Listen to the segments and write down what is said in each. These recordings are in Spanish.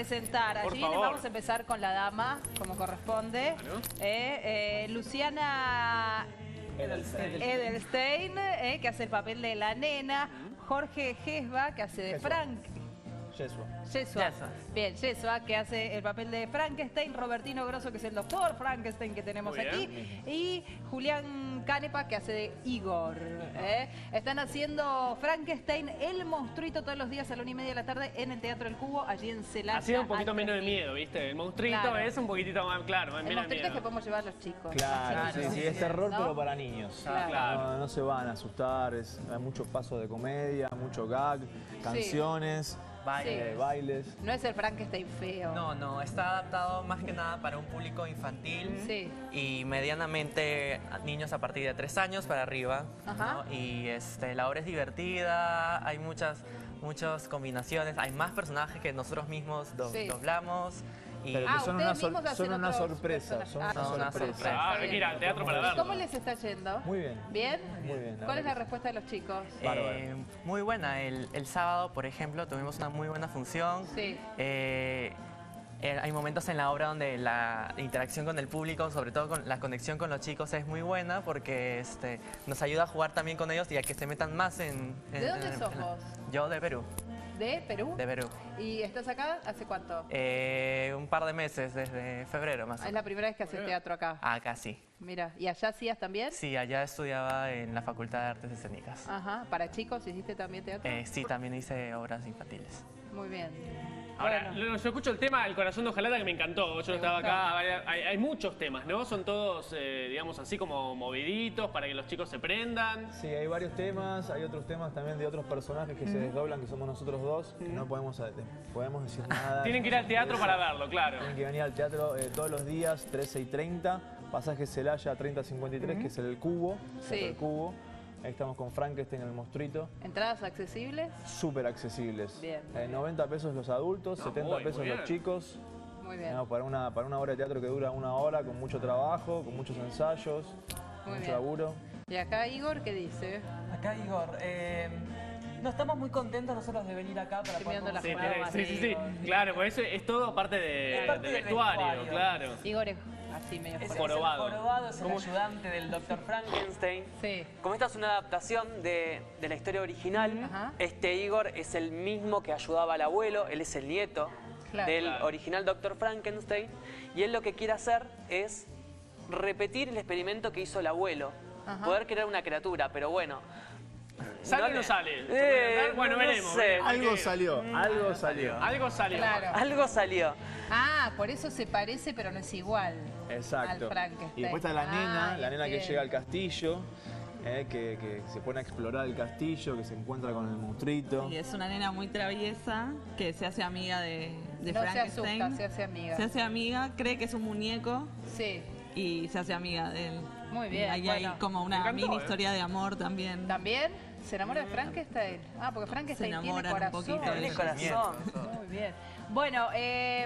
presentar. Allí vamos a empezar con la dama, como corresponde. Luciana Edelstein, que hace el papel de la nena. Jorge Gesba, que hace de Frank. Yeshua. Bien, Yeshua, que hace el papel de Frankenstein. Robertino Grosso, que es el doctor Frankenstein que tenemos aquí. Y Julián Canepa, que hace de Igor. Están haciendo Frankenstein, el monstruito, todos los días a la 1:30 de la tarde en el Teatro El Cubo, allí en Celaya. Ha sido un poquito menos de miedo, ¿viste? El monstruito es un poquitito más, claro, más el monstruito es que podemos llevar a los chicos. Claro, sí, es terror, pero para niños. Claro. No se van a asustar, hay muchos pasos de comedia, mucho gag, canciones. Bailes. No es el Frankenstein feo. No, está adaptado más que nada para un público infantil y medianamente niños a partir de 3 años para arriba. ¿No? Y la obra es divertida, hay muchas combinaciones, hay más personajes que nosotros mismos doblamos. Pero son una sorpresa. Hay que ir al teatro para verlo. ¿Cómo les está yendo? Muy bien. ¿Bien? Muy bien. ¿Cuál es la respuesta de los chicos? Muy buena. El sábado, por ejemplo, tuvimos una muy buena función. Sí. Hay momentos en la obra donde la interacción con el público, sobre todo con la conexión con los chicos, es muy buena porque nos ayuda a jugar también con ellos y a que se metan más en... ¿De dónde sos vos? Yo de Perú. ¿De Perú? De Perú. ¿Y estás acá hace cuánto? Un par de meses, desde febrero más o menos. Es la primera vez que haces teatro acá. Acá sí. Mira, ¿y allá hacías también? Sí, allá estudiaba en la Facultad de Artes Escénicas. Ajá, ¿para chicos hiciste también teatro? Sí, también hice obras infantiles. Muy bien. Ahora, yo escucho el tema El corazón de Ojalata, que me encantó. Yo estaba acá, hay muchos temas, ¿no? Son todos, digamos, así como moviditos para que los chicos se prendan. Sí, hay varios temas, hay otros temas también de otros personajes que se desdoblan, que somos nosotros dos, que no podemos decir nada. Tienen que ir al teatro para verlo, claro. Tienen que venir al teatro todos los días, 13:30, pasaje Celaya 3053, que es el Cubo. El Cubo. Ahí estamos con Frankenstein, el monstruito. ¿Entradas accesibles? Súper accesibles. Bien. 90 pesos los adultos, 70 pesos los chicos. Muy bien. Para una obra de teatro que dura 1 hora, con mucho trabajo, con muchos ensayos, mucho laburo. ¿Y acá Igor qué dice? Acá Igor, no estamos muy contentos nosotros de venir acá para poder Sí, claro, pues eso es todo parte del vestuario, claro. Igor es así medio jorobado, es el ayudante del Dr. Frankenstein. Sí. Como esta es una adaptación de la historia original, Igor es el mismo que ayudaba al abuelo, él es el nieto del original Dr. Frankenstein, y él lo que quiere hacer es repetir el experimento que hizo el abuelo, poder crear una criatura, pero bueno... ¿Sale o no sale? Bueno, veremos. Algo salió. Claro. Algo salió. Ah, por eso se parece, pero no es igual. Exacto. Al Frankenstein. Y después está la nena que llega al castillo, que se pone a explorar el castillo, que se encuentra con el monstruito. Y es una nena muy traviesa que se hace amiga de No Frankenstein. se asusta, se hace amiga. Se hace amiga, cree que es un muñeco. Sí. Y se hace amiga de él. Muy bien. Ahí hay como una mini historia de amor también. ¿También? ¿Se enamora de Frankenstein? Ah, porque Frankenstein tiene corazón. Tiene corazón. Muy bien. Bueno,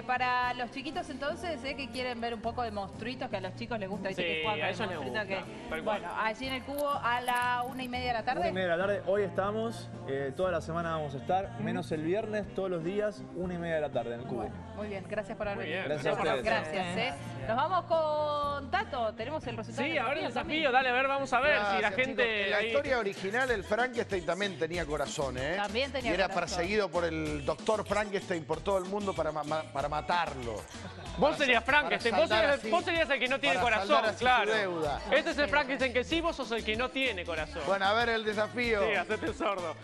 para los chiquitos entonces, que quieren ver un poco de monstruitos, que a los chicos les gusta, ¿viste? Que juegan a ellos les monstruitos gusta. Bueno, allí en el Cubo a la 1:30 de la tarde. 1:30 de la tarde, hoy estamos, toda la semana vamos a estar, menos el viernes, todos los días, 1:30 de la tarde en el Cubo. Bueno, muy bien, gracias por haber venido. Gracias a ustedes. Gracias, Nos vamos con Tato, tenemos el resultado. Sí, ahora el desafío, dale, a ver, vamos a ver si la gente... Chicos, en la historia original, el Frankenstein también tenía corazón, También tenía y era corazón. perseguido por el doctor Frankenstein por todo el mundo para matarlo. Vos serías Frankenstein, vos serías el que no tiene corazón, claro. Este es el Frankenstein que sí, vos sos el que no tiene corazón. Bueno, a ver el desafío. Sí, hacete el sordo.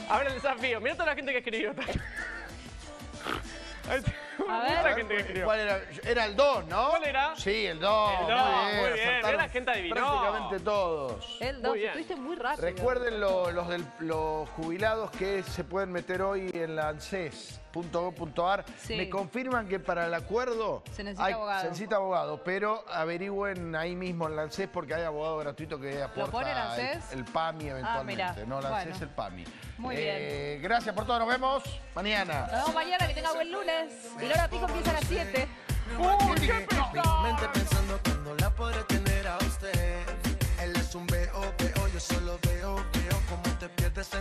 A ver el desafío, mirá toda la gente que escribió. A ver. La gente que escribió. ¿Cuál era? Era el 2, ¿no? ¿Cuál era? Sí, el 2. El 2, muy bien. Mirá, la gente adivinó. Prácticamente todos. El 2, estuviste muy rápido. Recuerden los jubilados que se pueden meter hoy en la ANSES.gov.ar. Me confirman que para el acuerdo se necesita abogado, pero averigüen ahí mismo en la ANSES porque hay abogado gratuito que aporta. ¿Lo pone el ANSES? El PAMI eventualmente. Mirá. No, la ANSES, el PAMI. Muy bien. Gracias por todo, nos vemos mañana. Nos vemos mañana, que tenga buen lunes. Y la hora pico empieza a las 7. Mente pensando cuando la podré tener a usted. Él es un veo, yo solo veo como te pierdes entre